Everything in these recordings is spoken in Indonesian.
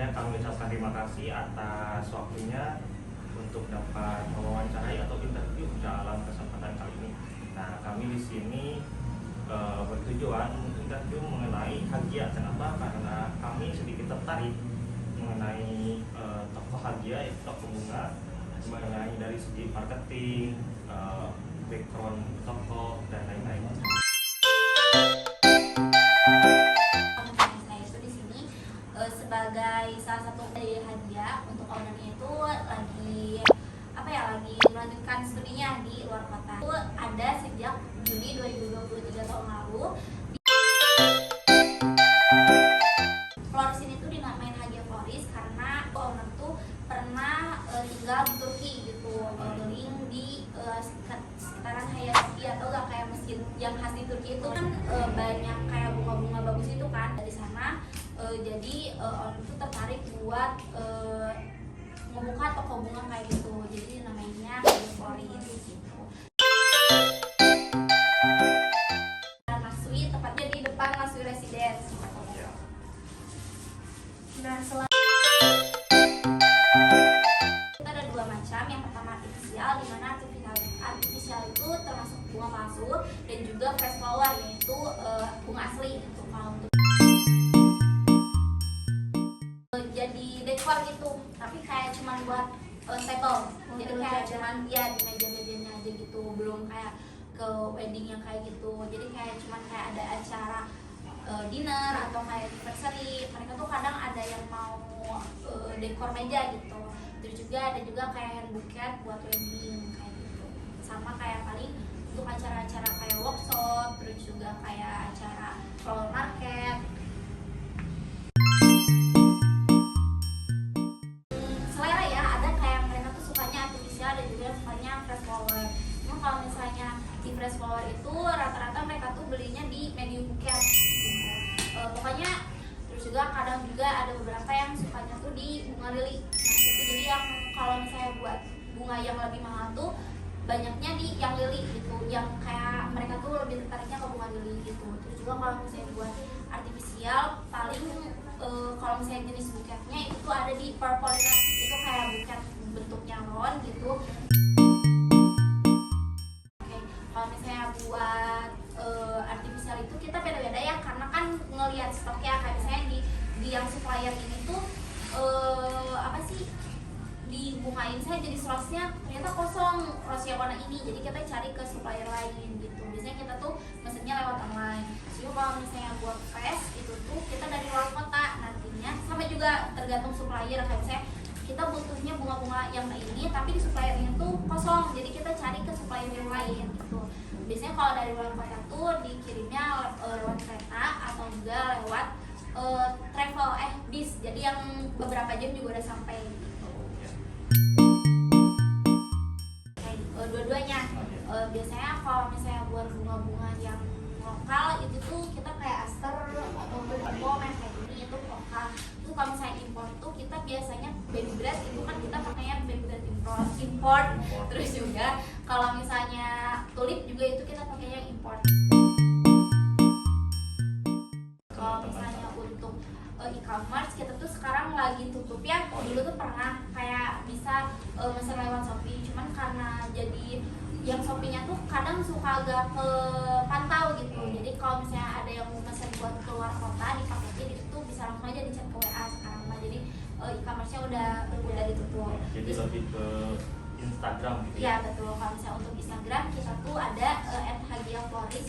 sebelumnya kami ucapkan terima kasih atas waktunya untuk dapat mewawancarai atau interview dalam kesempatan kali ini. Nah, kami di sini bertujuan interview mengenai Hagia. Kenapa? Karena kami sedikit tertarik mengenai tokoh Hagia, yaitu tokoh bunga, mengenai dari segi marketing, background tokoh dan lain-lain. Saya itu di sini sebagai salah satu dari Hagia. Untuk ownernya itu lagi melanjutkan studinya di luar kota. Itu ada sejak Juni 2023 tahun lalu. Floris ini tuh dinamain Hagia Floris karena owner tuh pernah tinggal di Turki gitu, modeling di sekitaran Hagia Sophia, atau gak kayak masjid yang khas di Turki itu kan banyak kayak bunga-bunga bagus itu kan dari sana. Jadi owner tuh tertarik buat membuka toko bunga kayak gitu, jadi namanya Hagia Floris gitu. Laswi, tepatnya di depan Laswi Residence. Nah, kita ada dua macam. Yang pertama artifisial, di mana artifisial itu termasuk bunga palsu, dan juga fresh flower, yaitu bunga asli gitu. Kalau untuk jadi dekor gitu, tapi kayak cuman buat table, jadi kayak cuman ya di meja-mejanya aja gitu, belum kayak ke wedding yang kayak gitu. Jadi kayak cuman kayak ada acara dinner atau kayak anniversary, mereka tuh kadang ada yang mau dekor meja gitu. Terus juga ada kayak hand bouquet buat wedding kayak gitu, sama kayak paling untuk acara-acara kayak workshop, terus juga kayak acara flower market. Selera ya, ada kayak mereka tuh sukanya artifisial dan juga sukanya fresh flower. Cuma kalau misalnya di fresh flower itu rata-rata mereka tuh belinya di medium bouquet gitu. Pokoknya terus juga kadang juga ada beberapa yang sukanya tuh di bunga lili. Nah itu jadi yang kalau misalnya buat bunga yang lebih mahal tuh banyaknya di yang lili gitu, yang kayak mereka tuh lebih tertariknya ke bunga lili gitu. Terus juga kalau misalnya buat artifisial paling kalau misalnya jenis buketnya itu tuh ada di purple net, itu kayak buket bentuknya ron gitu. Kalau misalnya buat artifisial itu kita beda-beda ya, karena kan ngelihat stoknya. Kayak misalnya di yang supplier ini tuh dibungain saya jadi rose-nya ternyata kosong, rose yang warna ini, jadi kita cari ke supplier lain gitu. Biasanya kita tuh mesennya lewat online. Jadi kalau misalnya buat fresh itu tuh kita dari luar kota nantinya, sama juga tergantung supplier. Kayak misalnya kita butuhnya bunga-bunga yang ini tapi di suppliernya tuh kosong, jadi kita cari ke supplier yang lain gitu. Biasanya kalau dari luar kota tuh dikirimnya lewat kereta atau juga lewat travel bis, jadi yang beberapa jam juga udah sampai gitu. Dua-duanya biasanya kalau misalnya buat bunga-bunga yang lokal itu tuh kita kayak aster atau bom yang kayak gini itu lokal. Itu kalau misalnya import tuh kita biasanya baby breath, itu kan kita pakainya baby breath import. Terus juga kalau misalnya tulip juga itu kita pakainya import. Kalau misalnya untuk e-commerce kita tuh sekarang lagi tutup ya. Dulu tuh pernah kayak bisa mesen lewat Shopee, cuman karena jadi yang Shopee-nya tuh kadang suka agak ke pantau gitu. Jadi kalau misalnya ada yang mau mesen buat keluar kota dipaketin, itu tuh bisa langsung aja di-chat ke WA sekarang mah. Jadi e-commerce-nya udah ditutup. Jadi lebih ke Instagram gitu ya? Iya betul. Kalau misalnya untuk Instagram kita tuh ada @hagiafloris_.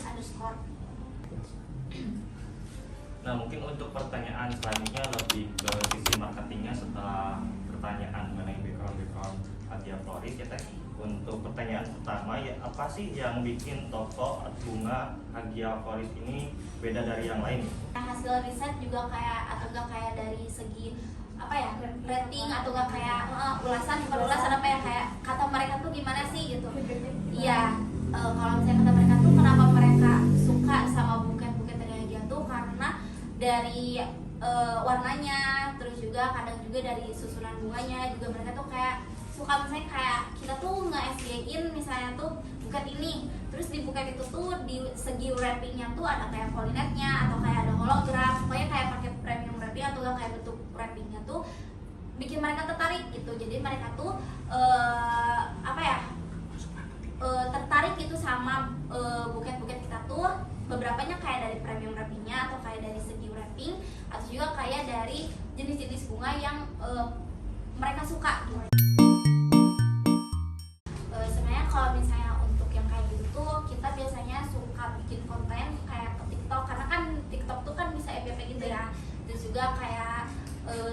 Nah, mungkin untuk pertanyaan selanjutnya lebih ke sisi marketingnya setelah pertanyaan mengenai background Hagia Floris ya Teh. Untuk pertanyaan pertama ya, apa sih yang bikin toko bunga Hagia Floris ini beda dari yang lain? Nah, hasil riset juga kayak atau enggak kayak dari segi apa ya, rating atau enggak kayak ulasan apa ya, kayak kata mereka tuh gimana sih gitu. Iya, kalau misalnya kata mereka tuh kenapa mereka suka sama buket-buket dari Hagia tuh karena dari warnanya, terus juga kadang juga dari susunan bunganya juga mereka tuh kayak suka. Misalnya kayak kita tuh nge-SG-in misalnya tuh buket ini, terus di buket itu tuh di segi wrappingnya tuh ada kayak polinetnya atau kayak ada hologram, pokoknya kayak pakai premium wrapping atau enggak kayak bentuk wrappingnya tuh bikin mereka tertarik gitu. Jadi mereka tuh tertarik gitu sama buket-buket kita tuh. Beberapanya kayak dari premium wrappingnya atau kayak dari segi wrapping atau juga kayak dari jenis-jenis bunga yang mereka suka gitu. Sebenarnya kalau misalnya untuk yang kayak gitu tuh kita biasanya suka bikin konten kayak ke TikTok, karena kan TikTok tuh kan bisa FYP gitu ya. Terus juga kayak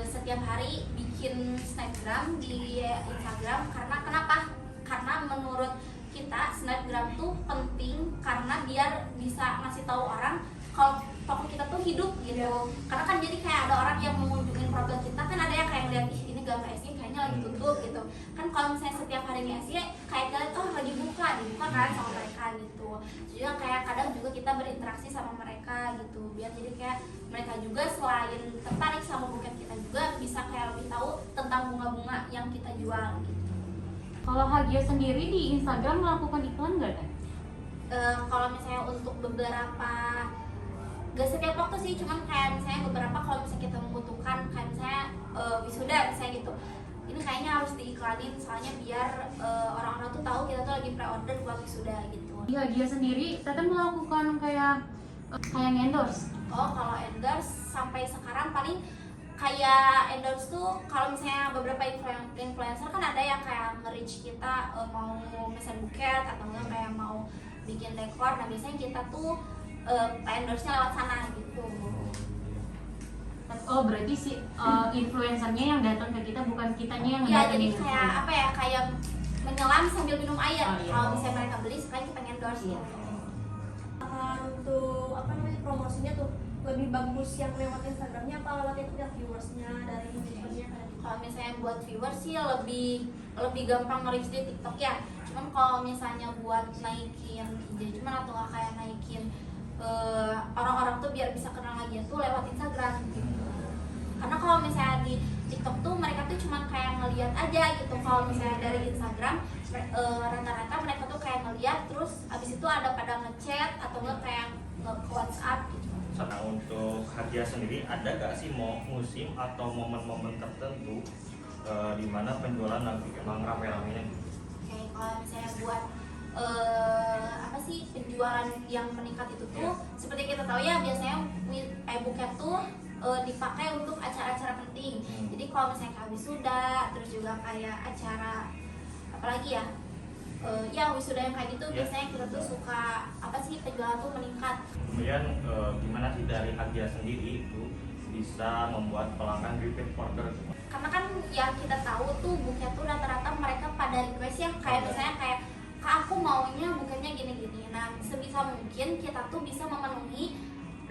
setiap hari bikin snapgram di Instagram. Karena kenapa? Karena menurut kita snapgram tuh penting karena biar bisa ngasih tahu orang kalau toko kita tuh hidup gitu. Karena kan jadi kayak ada orang yang mengunjungin profil kita, kan ada yang kayak ngeliat ih ini gambar SG kayaknya lagi tutup gitu. Kan kalau misalnya setiap hari nge-SG kayak kalian lagi dibuka kan sama mereka gitu. Juga kayak kadang juga kita berinteraksi sama mereka gitu. Biar jadi kayak mereka juga selain tertarik sama buket kita juga bisa kayak lebih tahu tentang bunga-bunga yang kita jual gitu. Kalau Hagia sendiri di Instagram melakukan iklan nggak kan? Kalau misalnya untuk beberapa, gak setiap waktu sih, cuman kayak misalnya beberapa kalau misalnya kita membutuhkan kayak misalnya wisuda misalnya gitu, ini kayaknya harus diiklanin soalnya biar orang-orang tuh tahu kita tuh lagi pre-order buat wisuda gitu. Di Hagia sendiri, Teten melakukan kayak endorse. Oh, kalau endorse sampai sekarang paling kayak endorse tuh kalau misalnya beberapa influencer kan ada yang kayak nge-reach kita mau pesan buket atau enggak kayak mau bikin dekor. Nah biasanya kita tuh endorse-nya lewat sana gitu. Oh berarti si influencernya yang datang ke kita, bukan kitanya yang Iya, datang. jadi kayak apa ya, kayak menyelam sambil minum air. Oh, iya. Kalau misalnya mereka beli sekali kita endorse gitu. Untuk promosinya tuh lebih bagus yang lewat Instagramnya apa lewat itu ya, viewersnya dari YouTubernya kan? Kalau misalnya buat viewers sih lebih gampang nge-reach di TikTok ya. Cuman kalau misalnya buat naikin engagement atau nggak kayak naikin orang-orang tuh biar bisa kenal lagi tuh lewat Instagram gitu. Karena kalau misalnya di TikTok tuh mereka tuh cuman kayak ngeliat aja gitu. Kalau misalnya dari Instagram rata-rata mereka tuh kayak ngeliat terus abis itu ada pada ngechat atau nggak kayak ke WhatsApp gitu. Nah, untuk Hagia sendiri ada gak sih musim atau momen-momen tertentu di mana penjualan lagi emang rame-ramenya? Oke, kalau misalnya buat penjualan yang meningkat itu tuh seperti kita tahu ya, biasanya buket tuh dipakai untuk acara-acara penting. Jadi kalau misalnya kayak wisuda, terus juga kayak acara apalagi ya, wisuda yang kayak gitu biasanya kita tuh suka penjualan tuh meningkat. Kemudian gimana sih dari Hagia sendiri itu bisa membuat pelanggan repeat order? Karena kan ya kita tahu tuh buket tuh rata-rata mereka pada request ya kayak misalnya kayak Kak aku maunya buketnya gini-gini. Nah sebisa mungkin kita tuh bisa memenuhi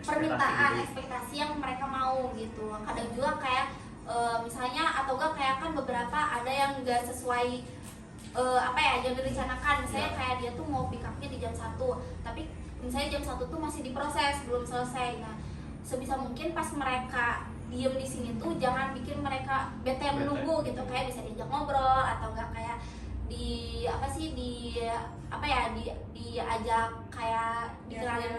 permintaan ekspektasi yang mereka mau gitu. Kadang juga kayak misalnya atau enggak kayak kan beberapa ada yang enggak sesuai yang direncanakan. Misalnya kayak dia tuh mau pick up-nya di jam 1, tapi misalnya jam 1 tuh masih diproses, belum selesai. Nah sebisa mungkin pas mereka diem di sini tuh jangan bikin mereka bete menunggu gitu, kayak bisa diajak ngobrol atau enggak kayak diajak kayak dikenalin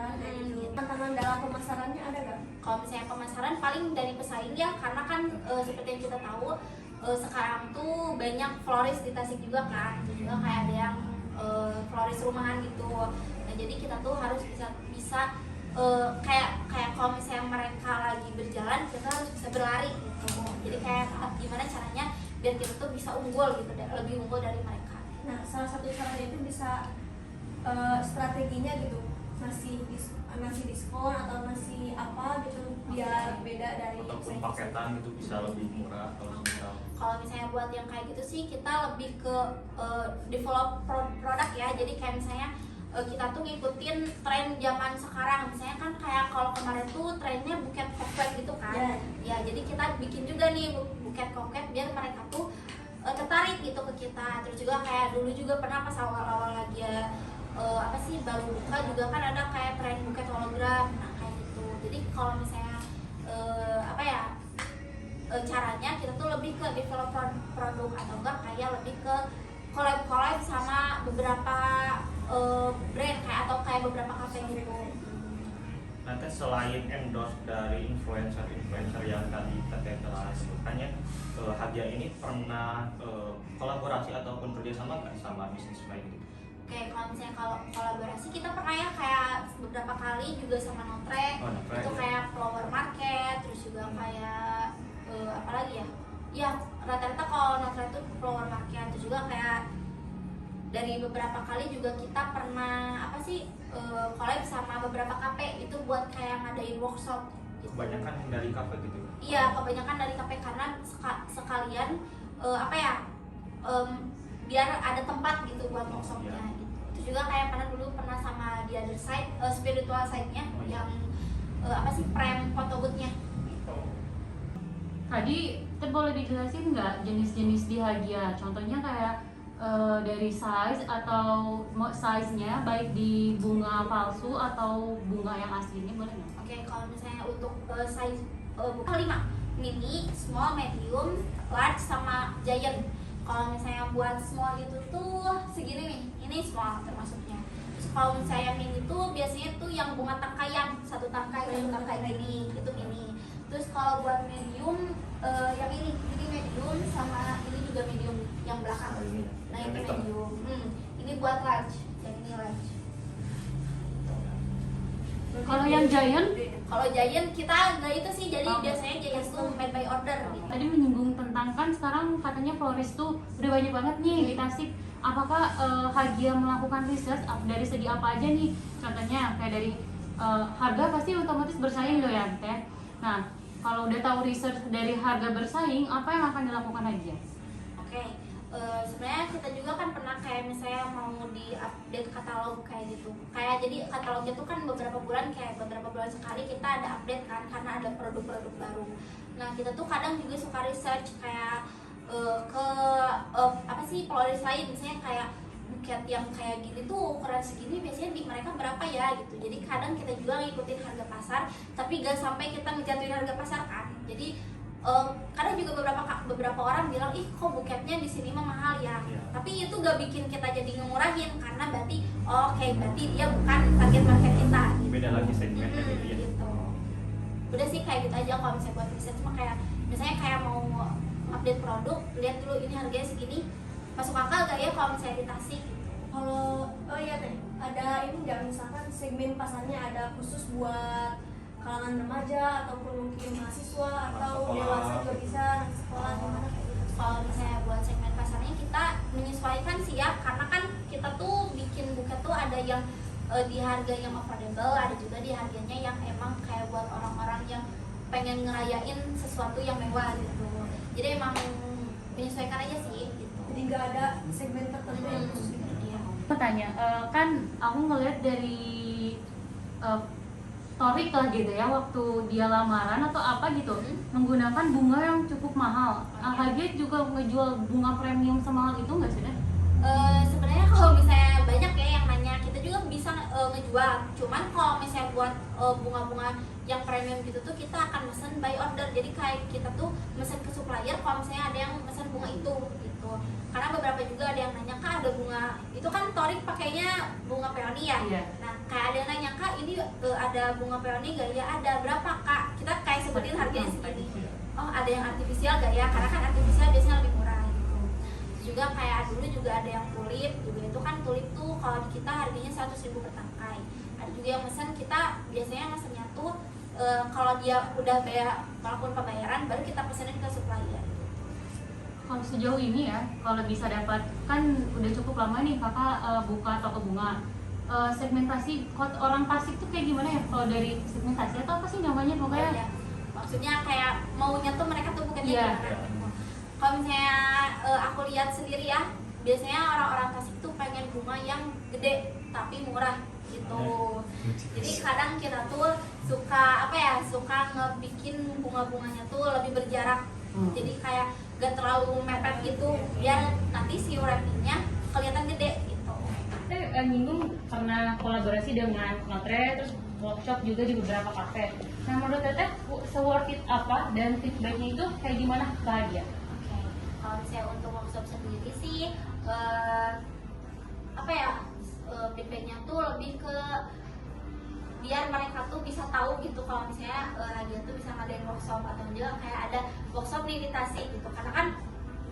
gitu. Tantangan dalam pemasarannya ada nggak? Kalau misalnya pemasaran paling dari pesaing ya, karena kan seperti yang kita tahu sekarang tuh banyak florist di Tasik juga kan, juga kayak ada yang florist rumahan gitu. Nah jadi kita tuh harus bisa kayak kalau misalnya mereka lagi berjalan kita harus bisa berlari gitu. Jadi kayak gimana caranya biar kita tuh bisa unggul gitu, lebih unggul dari mereka. Nah salah satu caranya itu bisa strateginya gitu, ngasih diskon atau ngasih apa gitu biar beda dari Ataupun paketan gitu bisa lebih murah kalau misal. Kalau misalnya buat yang kayak gitu sih kita lebih ke develop produk ya. Jadi kayak misalnya kita tuh ngikutin tren zaman sekarang. Misalnya kan kayak kalau kemarin tuh trennya buket koklet gitu kan. Ya jadi kita bikin juga nih buket koklet biar mereka tuh tertarik gitu ke kita. Terus juga kayak dulu juga pernah pas awal-awal lagi baru buka juga kan ada kayak tren buket hologram. Nah kayak gitu. Jadi kalau misalnya caranya kita tuh lebih ke develop produk atau enggak kayak lebih ke collab sama beberapa brand kayak atau kayak beberapa kafe gitu. Nanti selain endorse dari influencer yang tadi Teteh telah sebutkannya, Hagia ini pernah kolaborasi ataupun kerjasama nggak sama bisnis lain gitu? Oke, kalau misalnya kalau kolaborasi kita pernah ya kayak beberapa kali juga sama Notre. Oh, Notre, Itu ya. kayak flower market, terus juga kayak apa lagi ya? Ya rata-rata kalau Notre itu flower market, terus juga kayak dari beberapa kali juga kita pernah collab sama beberapa kafe itu buat kayak ngadain workshop gitu. Kebanyakan dari kafe gitu. Iya, kebanyakan dari kafe karena sekalian biar ada tempat gitu buat workshopnya Iya. gitu. Terus juga kayak pernah sama di other side, spiritual side-nya Oh, iya. yang frame photo booth-nya. Tadi kita boleh dijelasin nggak jenis-jenis di Hagia? Contohnya kayak dari size atau size-nya baik di bunga palsu atau bunga yang aslinya, boleh nggak? Oke, kalau misalnya untuk size bukan 5, mini, small, medium, large, sama giant. Kalau misalnya buat small itu tuh segini nih, ini small termasuknya. Terus kalau misalnya mini tuh biasanya tuh yang bunga tangkaian, satu tangkai gini, itu mini. Terus kalau buat medium yang ini, jadi medium sama ini juga medium yang belakang. Oh, ini. Nah Yang itu hitam. medium. Ini buat large, yang ini large. Kalau yang giant, Kalau giant kita nggak itu sih, jadi Oh. biasanya giant tuh made by order gitu. tadi menyinggung tentang kan sekarang katanya florist tuh udah banyak banget nih di Tasik. Apakah Hagia melakukan research dari segi apa aja nih? Contohnya kayak dari harga pasti otomatis bersaing loh ya Teh. Nah kalau udah tahu research dari harga bersaing, apa yang akan dilakukan Hagia? Oke, sebenarnya kita juga kan pernah kayak misalnya mau di update katalog kayak gitu. Kayak jadi katalognya tuh kan beberapa bulan sekali kita ada update kan karena ada produk-produk baru. Nah kita tuh kadang juga suka research kayak florist lain, misalnya kayak buket yang kayak gini tuh ukuran segini biasanya di mereka berapa ya gitu. Jadi kadang kita juga ngikutin harga pasar, tapi gak sampai kita ngejatuhin harga pasar kan. Jadi kadang juga beberapa orang bilang ih kok buketnya di sini mah mahal ya. Iya. Tapi itu gak bikin kita jadi ngurangin karena berarti berarti dia bukan target market kita. Gitu. Beda lagi segmennya gitu ya. Gitu. Udah sih kayak gitu aja kalau misalnya buat riset, cuma kayak misalnya kayak mau update produk, lihat dulu ini harganya segini, masuk akal gak ya kalau misalnya di Tasik gitu. Kalau ada ini nggak, misalkan segmen pasarnya ada khusus buat kalangan remaja ataupun mungkin mahasiswa atau Sekolah. dewasa juga bisa, anak sekolah gimana kayak gitu. Kalau misalnya buat segmen pasarnya kita menyesuaikan sih ya, karena kan kita tuh bikin buket tuh ada yang di harga yang affordable, ada juga di harganya yang emang kayak buat orang-orang yang pengen ngerayain sesuatu yang mewah gitu. Jadi emang menyesuaikan aja sih gitu. Jadi nggak ada segmen tertentu yang khusus gitu. Iya. Aku tanya, kan aku ngeliat dari Torik lah gitu ya, waktu dia lamaran atau apa gitu, menggunakan bunga yang cukup mahal. Hagia juga ngejual bunga premium semahal itu nggak sih Deh? Sebenarnya kalau misalnya banyak ya yang nanya, kita juga bisa ngejual. Cuman kalau misalnya buat bunga-bunga yang premium gitu tuh kita akan mesen by order. Jadi kayak kita tuh mesen ke supplier kalau misalnya ada yang mesen bunga itu gitu. Karena beberapa juga ada yang nanya, Kak ada bunga itu kan Torik pakainya bunga peony ya. Iya. Nah kayak ada yang nanya, Kak ini ada bunga peony gak ya? Ada, berapa Kak? Kita kayak sebutin harganya segini. Oh ada yang artifisial gak ya? Karena kan artifisial biasanya lebih murah gitu. Juga kayak dulu juga ada yang tulip juga, itu kan tulip tuh kalau di kita harganya 100.000 per tangkai. Ada juga yang mesen, kita biasanya mesennya tuh kalau dia udah bayar walaupun pembayaran baru kita pesenin ke supplier. Kalau sejauh ini ya, kalau bisa dapat, kan udah cukup lama nih kakak buka toko bunga. Segmentasi orang Tasik tuh kayak gimana ya? Kalau dari segmentasi atau apa sih namanya pokoknya? Ya, maksudnya kayak maunya tuh mereka tuh bukannya Iya. gimana? Kalau misalnya aku lihat sendiri ya, biasanya orang-orang Tasik tuh pengen bunga yang gede tapi murah gitu. Jadi kadang kita tuh suka ngebikin bunga-bunganya tuh lebih berjarak. Jadi kayak gak terlalu mepet gitu, biar nanti si wrappingnya kelihatan gede gitu. Nyinggung karena kolaborasi dengan Notre, terus workshop juga di beberapa kafe. Nah menurut Teteh, se-worth it apa dan feedbacknya itu kayak gimana ke Hagia? Oke, kalau misalnya untuk workshop sendiri sih feedbacknya tuh lebih ke biar mereka tuh bisa tahu gitu kalau misalnya Hagia tuh bisa ngadain workshop atau juga kayak ada workshop nih di Tasik gitu. Karena kan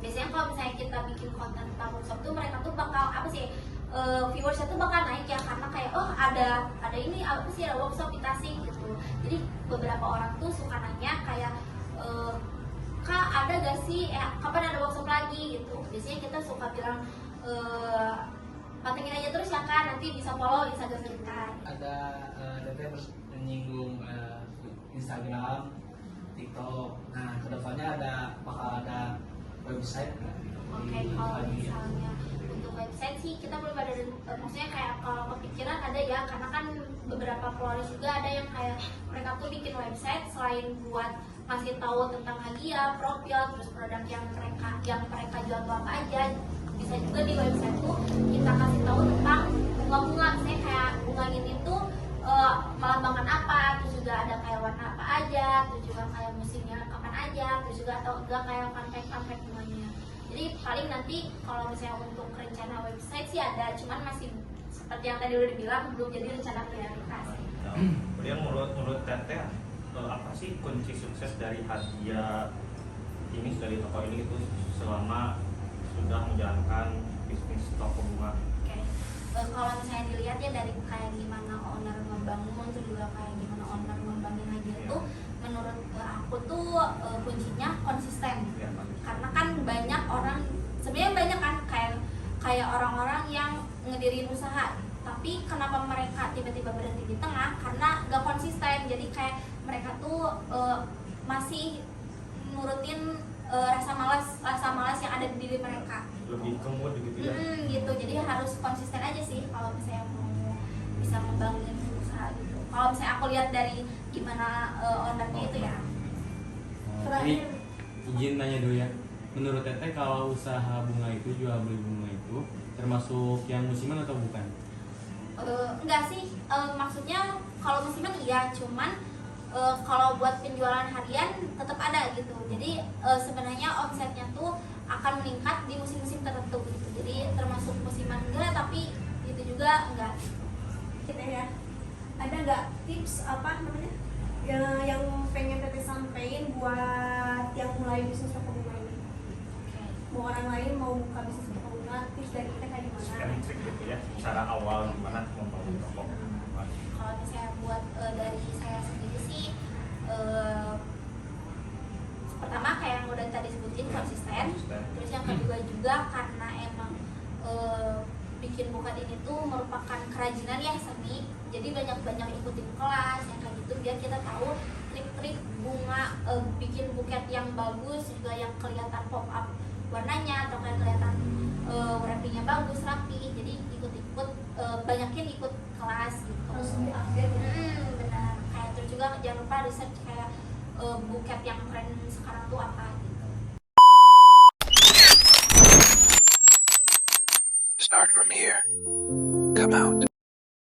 biasanya kalau misalnya kita bikin konten tentang workshop tuh mereka tuh bakal apa sih, viewersnya tuh bakal naik ya, karena kayak oh ada ini apa sih, ada workshop di Tasik gitu. Jadi beberapa orang tuh suka nanya kayak Kak ada gak sih kapan ada workshop lagi gitu. Biasanya kita suka bilang pantengin aja terus ya Kak, nanti bisa follow Instagram kita. Ada Teteh menyinggung Instagram, TikTok. Nah kedepannya bakal ada website kan? Oke, kalau misalnya untuk website sih kita belum ada, maksudnya kayak kalau kepikiran ada ya, karena kan beberapa florist juga ada yang kayak mereka tuh bikin website selain buat ngasih tahu tentang Hagia, profil, terus produk yang mereka jual tuh apa aja. Bisa juga di website tuh kita kasih tahu tentang bunga-bunga, misalnya kayak bunga ini tuh melambangkan apa, terus juga ada kayak warna apa aja, terus juga kayak musimnya kapan aja, terus juga atau enggak kayak fun fact bunganya. Jadi paling nanti kalau misalnya untuk rencana website sih ada, cuman masih seperti yang tadi udah dibilang belum jadi rencana prioritas. Nah, kemudian menurut Teteh apa sih kunci sukses dari Hagia ini, dari toko ini itu selama sudah menjalankan bisnis toko bunga? Oke. Kalau misalnya dilihat ya dari kayak gimana owner ngebangun, terus juga kayak gimana owner ngembangin Hagia tuh, menurut aku tuh kuncinya konsisten. Ya, Pak. Karena kan banyak orang, sebenarnya banyak kan kayak orang-orang yang ngedirin usaha, tapi kenapa mereka tiba-tiba berhenti di tengah? Karena gak konsisten. Jadi kayak mereka tuh masih nurutin rasa malas yang ada di diri mereka. Lebih kemud gitu ya? Gitu. Jadi harus konsisten aja sih kalau misalnya mau bisa membangun usaha gitu. Kalau misalnya aku lihat dari gimana ownernya itu ya. Ini izin nanya dulu ya. Menurut Teteh kalau usaha bunga itu, jual beli bunga itu termasuk yang musiman atau bukan? Enggak sih, maksudnya kalau musiman iya, cuman kalau buat penjualan harian tetap ada gitu. Jadi sebenarnya omsetnya tuh akan meningkat di musim-musim tertentu gitu. Jadi termasuk musiman enggak, tapi itu juga enggak. Kita ya, ada nggak tips apa namanya yang pengen Teteh sampein buat yang mulai bisnis toko bunga ini? Mau orang lain mau buka bisnis toko bunga, tips dari kita kayak gimana? Sharing trik gitu ya, cara awal gimana membangun toko bunga. Kalau misalnya buat dari saya sendiri sih, pertama kayak yang udah tadi sebutin, konsisten. Terus yang kedua juga karena emang bikin buket ini tuh merupakan kerajinan ya, seni. Jadi banyak ikutin kelas yang kayak gitu biar kita tahu trik-trik bunga, bikin buket yang bagus, juga yang kelihatan pop up warnanya atau kayak kelihatan wrappingnya bagus, rapi. Jadi ikut-ikut, banyakin ikut kelas gitu. Harus lebih update ya. Benar. Kayak terus juga jangan lupa research kayak buket yang keren sekarang tuh apa gitu. Start from here. Come out.